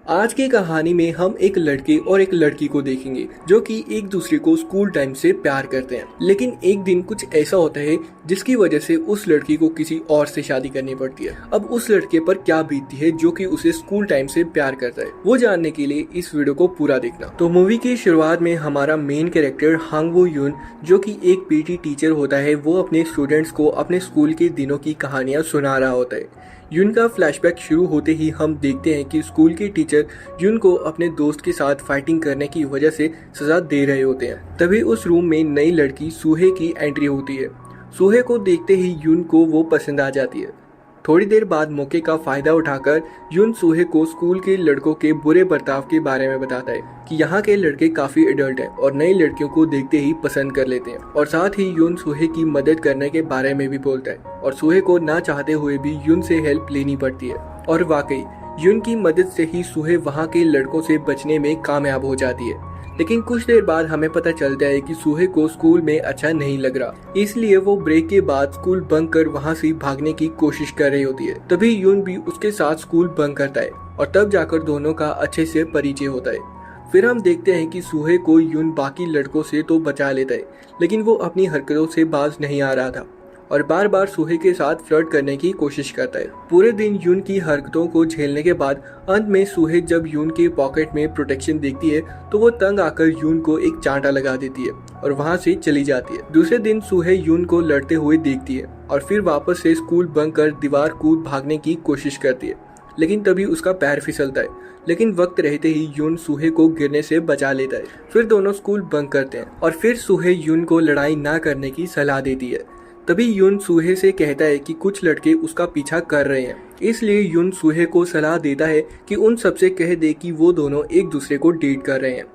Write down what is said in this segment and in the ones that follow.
आज की कहानी में हम एक लड़के और एक लड़की को देखेंगे जो कि एक दूसरे को स्कूल टाइम से प्यार करते हैं। लेकिन एक दिन कुछ ऐसा होता है जिसकी वजह से उस लड़की को किसी और से शादी करनी पड़ती है। अब उस लड़के पर क्या बीतती है जो कि उसे स्कूल टाइम से प्यार करता है, वो जानने के लिए इस वीडियो को पूरा देखना। तो मूवी की शुरुआत में हमारा मेन कैरेक्टर हांग वू यून जो कि एक पीटी टीचर होता है, वो अपने स्टूडेंट्स को अपने स्कूल के दिनों की कहानियां सुना रहा होता है। यून का फ्लैशबैक शुरू होते ही हम देखते हैं कि स्कूल के टीचर यून को अपने दोस्त के साथ फाइटिंग करने की वजह से सजा दे रहे होते हैं। तभी उस रूम में नई लड़की सूहे की एंट्री होती है। सूहे को देखते ही यून को वो पसंद आ जाती है। थोड़ी देर बाद मौके का फायदा उठाकर यून सूहे को स्कूल के लड़कों के बुरे बर्ताव के बारे में बताता है कि यहाँ के लड़के काफी एडल्ट हैं और नई लड़कियों को देखते ही पसंद कर लेते हैं। और साथ ही यून सूहे की मदद करने के बारे में भी बोलता है और सूहे को ना चाहते हुए भी यून से हेल्प लेनी पड़ती है। और वाकई यून की मदद से ही सूहे वहाँ के लड़कों से बचने में कामयाब हो जाती है। लेकिन कुछ देर बाद हमें पता चलता है कि सूहे को स्कूल में अच्छा नहीं लग रहा, इसलिए वो ब्रेक के बाद स्कूल बंक कर वहाँ से भागने की कोशिश कर रही होती है। तभी यून भी उसके साथ स्कूल बंक करता है और तब जाकर दोनों का अच्छे से परिचय होता है। फिर हम देखते हैं कि सूहे को यून बाकी लड़कों से तो बचा लेता है, लेकिन वो अपनी हरकतों से बाज नहीं आ रहा था और बार बार सूहे के साथ फ्लर्ट करने की कोशिश करता है। पूरे दिन यून की हरकतों को झेलने के बाद अंत में सूहे जब यून के पॉकेट में प्रोटेक्शन देखती है तो वो तंग आकर यून को एक चांटा लगा देती है और वहाँ से चली जाती है। दूसरे दिन सूहे यून को लड़ते हुए देखती है और फिर वापस से स्कूल बंक कर दीवार कूद भागने की कोशिश करती है, लेकिन तभी उसका पैर फिसलता है। लेकिन वक्त रहते ही यून सूहे को गिरने से बचा लेता है। फिर दोनों स्कूल बंक करते हैं और फिर सूहे यून को लड़ाई ना करने की सलाह देती है। तभी यून सूहे से कहता है कि कुछ लड़के उसका पीछा कर रहे हैं, इसलिए यून सूहे को सलाह देता है कि उन सबसे कह दे कि वो दोनों एक दूसरे को डेट कर रहे हैं।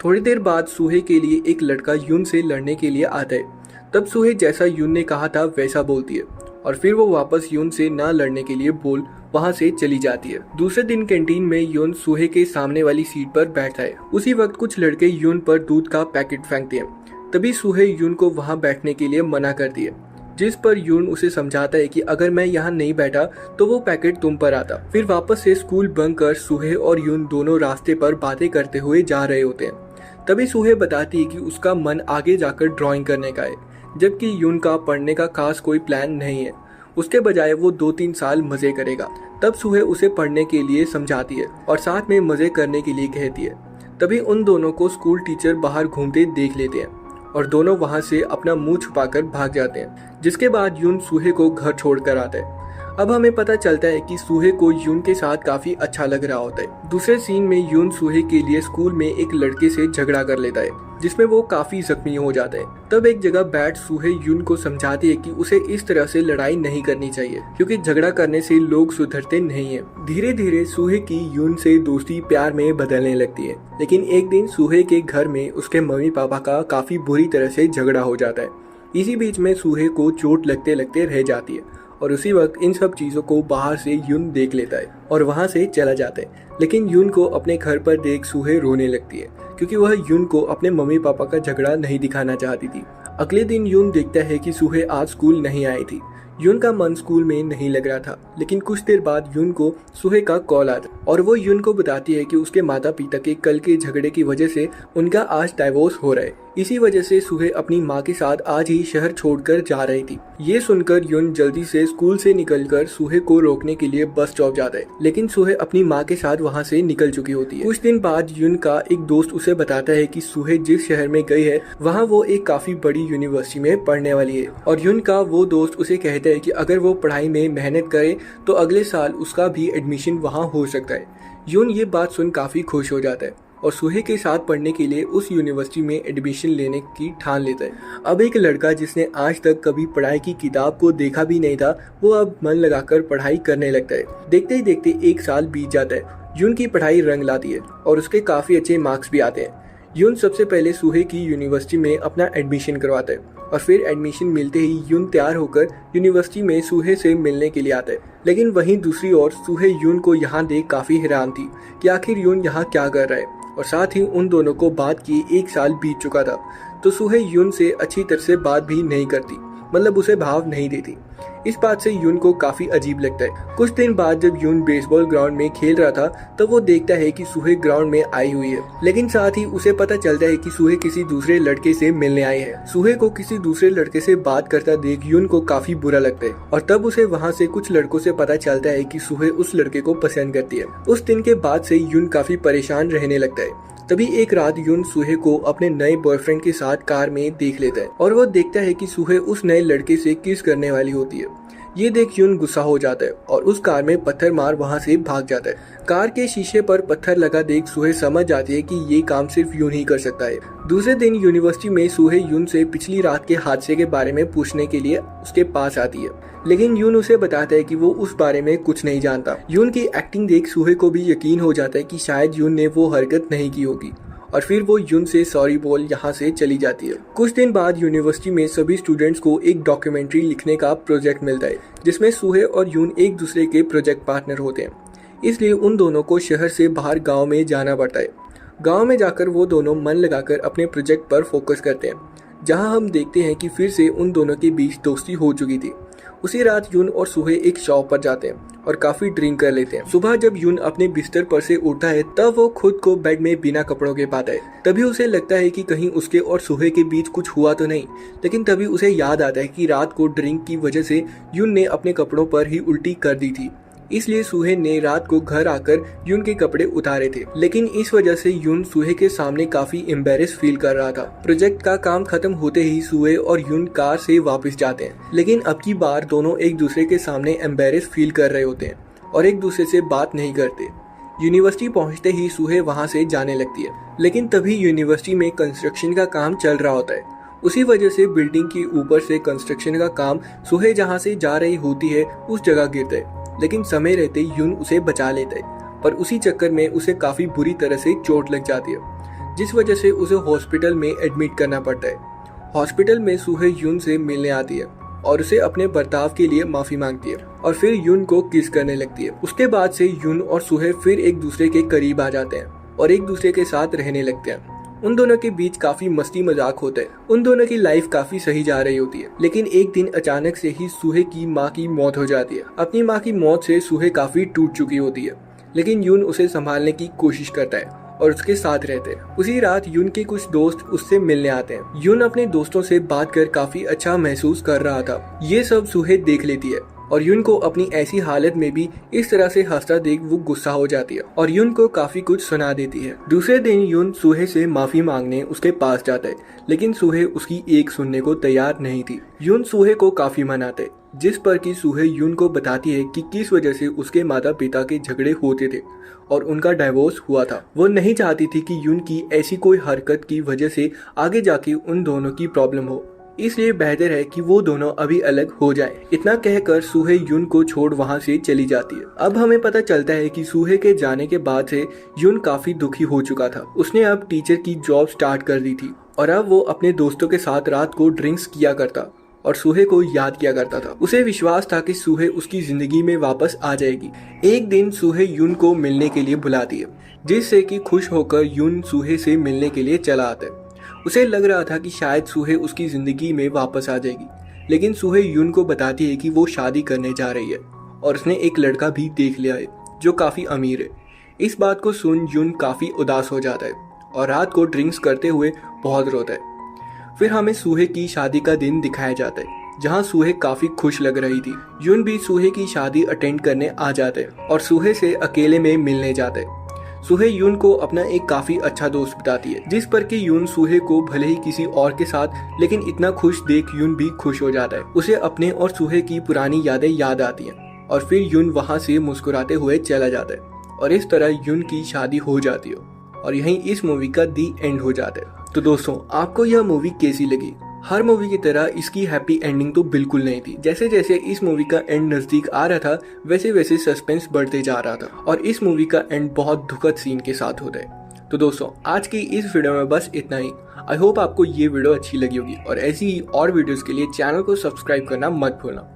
थोड़ी देर बाद सूहे के लिए एक लड़का यून से लड़ने के लिए आता है। तब सूहे जैसा यून ने कहा था वैसा बोलती है और फिर वो वापस यून से ना लड़ने के लिए बोल वहाँ से चली जाती है। दूसरे दिन कैंटीन में यून सूहे के सामने वाली सीट पर बैठता है। उसी वक्त कुछ लड़के यून पर दूध का पैकेट फेंकते हैं। तभी सूहे यून को वहाँ बैठने के लिए मना करती है, जिस पर यून उसे समझाता है कि अगर मैं यहाँ नहीं बैठा तो वो पैकेट तुम पर आता। फिर वापस से स्कूल बंक कर सूहे और यून दोनों रास्ते पर बातें करते हुए जा रहे होते हैं। तभी सूहे बताती है कि उसका मन आगे जाकर ड्राइंग करने का है, जबकि यून का पढ़ने का खास कोई प्लान नहीं है। उसके बजाय वो 2-3 साल मजे करेगा। तब सूहे उसे पढ़ने के लिए समझाती है और साथ में मजे करने के लिए कहती है। तभी उन दोनों को स्कूल टीचर बाहर घूमते देख लेते हैं और दोनों वहां से अपना मुंह छुपाकर भाग जाते हैं, जिसके बाद यून सूहे को घर छोड़कर आता है। अब हमें पता चलता है कि सूहे को यून के साथ काफी अच्छा लग रहा होता है। दूसरे सीन में यून सूहे के लिए स्कूल में एक लड़के से झगड़ा कर लेता है, जिसमें वो काफी जख्मी हो जाता है। तब एक जगह बैठ सूहे यून को समझाती है कि उसे इस तरह से लड़ाई नहीं करनी चाहिए, क्योंकि झगड़ा करने से लोग सुधरते नहीं है। धीरे धीरे सूहे की यून से दोस्ती प्यार में बदलने लगती है। लेकिन एक दिन सूहे के घर में उसके मम्मी पापा का काफी बुरी तरह से झगड़ा हो जाता है। इसी बीच में सूहे को चोट लगते लगते रह जाती है और उसी वक्त इन सब चीजों को बाहर से यून देख लेता है और वहां से चला जाता है। लेकिन यून को अपने घर पर देख सूहे रोने लगती है, क्योंकि वह यून को अपने मम्मी पापा का झगड़ा नहीं दिखाना चाहती थी। अगले दिन यून देखता है कि सूहे आज स्कूल नहीं आई थी। यून का मन स्कूल में नहीं लग रहा था, लेकिन कुछ देर बाद यून को सूहे का कॉल आता और वो यून को बताती है कि उसके माता पिता के कल के झगड़े की वजह से उनका आज डाइवोर्स हो रहा है। इसी वजह से सूहे अपनी माँ के साथ आज ही शहर छोड़कर जा रही थी। ये सुनकर यून जल्दी से स्कूल से निकलकर सूहे को रोकने के लिए बस स्टॉप जाता है, लेकिन सूहे अपनी माँ के साथ वहाँ से निकल चुकी होती है। कुछ दिन बाद यून का एक दोस्त उसे बताता है कि सूहे जिस शहर में गई है वहाँ वो एक काफी बड़ी यूनिवर्सिटी में पढ़ने वाली है और यून का वो दोस्त उसे कहता है कि अगर वो पढ़ाई में मेहनत करे तो अगले साल उसका भी एडमिशन वहाँ हो सकता है। यून ये बात सुन काफी खुश हो जाता है और सूहे के साथ पढ़ने के लिए उस यूनिवर्सिटी में एडमिशन लेने की ठान लेता है। अब एक लड़का जिसने आज तक कभी पढ़ाई की किताब को देखा भी नहीं था, वो अब मन लगाकर पढ़ाई करने लगता है। देखते ही देखते 1 साल बीत जाता है। यून की पढ़ाई रंग लाती है और उसके काफी अच्छे मार्क्स भी आते हैं। यून सबसे पहले सूहे की यूनिवर्सिटी में अपना एडमिशन करवाता है और फिर एडमिशन मिलते ही यून तैयार होकर यूनिवर्सिटी में सूहे से मिलने के लिए आता है। लेकिन वहीं दूसरी ओर सूहे यून को यहाँ देख काफी हैरान थी कि आखिर यून यहाँ क्या कर रहा है, और साथ ही उन दोनों को बात किए 1 साल बीत चुका था, तो सूहे यून से अच्छी तरह से बात भी नहीं करती, मतलब उसे भाव नहीं देती। इस बात से यून को काफी अजीब लगता है। कुछ दिन बाद जब यून बेसबॉल ग्राउंड में खेल रहा था तब वो देखता है कि सूहे ग्राउंड में आई हुई है, लेकिन साथ ही उसे पता चलता है कि सूहे किसी दूसरे लड़के से मिलने आए हैं। सूहे को किसी दूसरे लड़के से बात करता देख यून को काफी बुरा लगता है और तब उसे वहाँ से कुछ लड़कों से पता चलता है कि सूहे उस लड़के को पसंद करती है। उस दिन के बाद से यून काफी परेशान रहने लगता है। तभी एक रात यून सूहे को अपने नए बॉयफ्रेंड के साथ कार में देख लेता है और वो देखता है कि सूहे उस नए लड़के से किस करने वाली होती है। ये देख यून गुस्सा हो जाता है और उस कार में पत्थर मार वहाँ से भाग जाता है। कार के शीशे पर पत्थर लगा देख सूहे समझ जाती है कि ये काम सिर्फ यून ही कर सकता है। दूसरे दिन यूनिवर्सिटी में सूहे यून से पिछली रात के हादसे के बारे में पूछने के लिए उसके पास आती है, लेकिन यून उसे बताता है कि वो उस बारे में कुछ नहीं जानता। यून की एक्टिंग देख सूहे को भी यकीन हो जाता है कि शायद यून ने वो हरकत नहीं की होगी और फिर वो यून से सॉरी बोल यहाँ से चली जाती है। कुछ दिन बाद यूनिवर्सिटी में सभी स्टूडेंट्स को एक डॉक्यूमेंट्री लिखने का प्रोजेक्ट मिलता है जिसमें सूहे और यून एक दूसरे के प्रोजेक्ट पार्टनर होते हैं, इसलिए उन दोनों को शहर से बाहर गाँव में जाना पड़ता है। गाँव में जाकर वो दोनों मन लगाकर अपने प्रोजेक्ट पर फोकस करते हैं, जहाँ हम देखते हैं कि फिर से उन दोनों के बीच दोस्ती हो चुकी थी। उसी रात यून और सूहे एक शॉप पर जाते हैं और काफी ड्रिंक कर लेते हैं। सुबह जब यून अपने बिस्तर पर से उठता है तब वो खुद को बेड में बिना कपड़ों के पाता है। तभी उसे लगता है कि कहीं उसके और सूहे के बीच कुछ हुआ तो नहीं, लेकिन तभी उसे याद आता है कि रात को ड्रिंक की वजह से यून ने अपने कपड़ों पर ही उल्टी कर दी थी, इसलिए सूहे ने रात को घर आकर यून के कपड़े उतारे थे। लेकिन इस वजह से यून सूहे के सामने काफी एम्बेरस फील कर रहा था। प्रोजेक्ट का काम खत्म होते ही सूहे और यून कार से वापस जाते हैं, लेकिन अब की बार दोनों एक दूसरे के सामने एम्बेरस फील कर रहे होते हैं और एक दूसरे से बात नहीं करते। यूनिवर्सिटी पहुंचते ही सूहे वहां से जाने लगती है, लेकिन तभी यूनिवर्सिटी में कंस्ट्रक्शन का काम चल रहा होता है। उसी वजह से बिल्डिंग के ऊपर से कंस्ट्रक्शन का काम सूहे जहां से जा रही होती है उस जगह गिरता है, लेकिन समय रहते यून उसे बचा लेता है, पर उसी चक्कर में उसे काफी बुरी तरह से चोट लग जाती है, जिस वजह से उसे हॉस्पिटल में एडमिट करना पड़ता है। हॉस्पिटल में सूहे यून से मिलने आती है और उसे अपने बर्ताव के लिए माफी मांगती है और फिर यून को किस करने लगती है। उसके बाद से यून और सूहे फिर एक दूसरे के करीब आ जाते हैं और एक दूसरे के साथ रहने लगते हैं। उन दोनों के बीच काफी मस्ती मजाक होता है। उन दोनों की लाइफ काफी सही जा रही होती है, लेकिन एक दिन अचानक से ही सूहे की माँ की मौत हो जाती है। अपनी माँ की मौत से सूहे काफी टूट चुकी होती है, लेकिन यून उसे संभालने की कोशिश करता है और उसके साथ रहते हैं। उसी रात यून के कुछ दोस्त उससे मिलने आते हैं। यून अपने दोस्तों से बात कर काफी अच्छा महसूस कर रहा था। ये सब सूहे देख लेती है और यून को अपनी ऐसी हालत में भी इस तरह से हंसता देख वो गुस्सा हो जाती है और यून को काफी कुछ सुना देती है। दूसरे दिन यून सूहे से माफी मांगने उसके पास जाता है, लेकिन सूहे उसकी एक सुनने को तैयार नहीं थी। यून सूहे को काफी मनाते, जिस पर कि सूहे यून को बताती है कि किस वजह से उसके माता पिता के झगड़े होते थे और उनका डाइवोर्स हुआ था। वो नहीं चाहती थी कि यून की ऐसी कोई हरकत की वजह से आगे जाके उन दोनों की प्रॉब्लम हो, इसलिए बेहतर है कि वो दोनों अभी अलग हो जाएं। इतना कहकर सूहे यून को छोड़ वहाँ से चली जाती है। अब हमें पता चलता है कि सूहे के जाने के बाद से यून काफी दुखी हो चुका था। उसने अब टीचर की जॉब स्टार्ट कर दी थी और अब वो अपने दोस्तों के साथ रात को ड्रिंक्स किया करता और सूहे को याद किया करता था। उसे विश्वास था कि सूहे उसकी जिंदगी में वापस आ जाएगी। एक दिन सूहे यून को मिलने के लिए बुलाती है, जिससे कि खुश होकर यून सूहे से मिलने के लिए चला आता है। उसे लग रहा था कि शायद सूहे उसकी जिंदगी में वापस आ जाएगी, लेकिन सूहे यून को बताती है कि वो शादी करने जा रही है और उसने एक लड़का भी देख लिया है जो काफी अमीर है। इस बात को सुन यून काफी उदास हो जाता है और रात को ड्रिंक्स करते हुए बहुत रोता है। फिर हमें सूहे की शादी का दिन दिखाया जाता है, जहाँ सूहे काफी खुश लग रही थी। यून भी सूहे की शादी अटेंड करने आ जाते हैं और सूहे से अकेले में मिलने जाते हैं। सूहे यून को अपना एक काफी अच्छा दोस्त बताती है, जिस पर कि यून सूहे को भले ही किसी और के साथ लेकिन इतना खुश देख यून भी खुश हो जाता है। उसे अपने और सूहे की पुरानी यादें याद आती हैं और फिर यून वहाँ से मुस्कुराते हुए चला जाता है और इस तरह यून की शादी हो जाती है और यहीं इस मूवी का दी एंड हो जाता है। तो दोस्तों, आपको यह मूवी कैसी लगी? हर मूवी की तरह इसकी हैप्पी एंडिंग तो बिल्कुल नहीं थी। जैसे जैसे इस मूवी का एंड नजदीक आ रहा था वैसे वैसे सस्पेंस बढ़ते जा रहा था और इस मूवी का एंड बहुत दुखद सीन के साथ होता है। तो दोस्तों, आज की इस वीडियो में बस इतना ही। आई होप आपको ये वीडियो अच्छी लगी होगी और ऐसी ही और वीडियोस के लिए चैनल को सब्सक्राइब करना मत भूलना।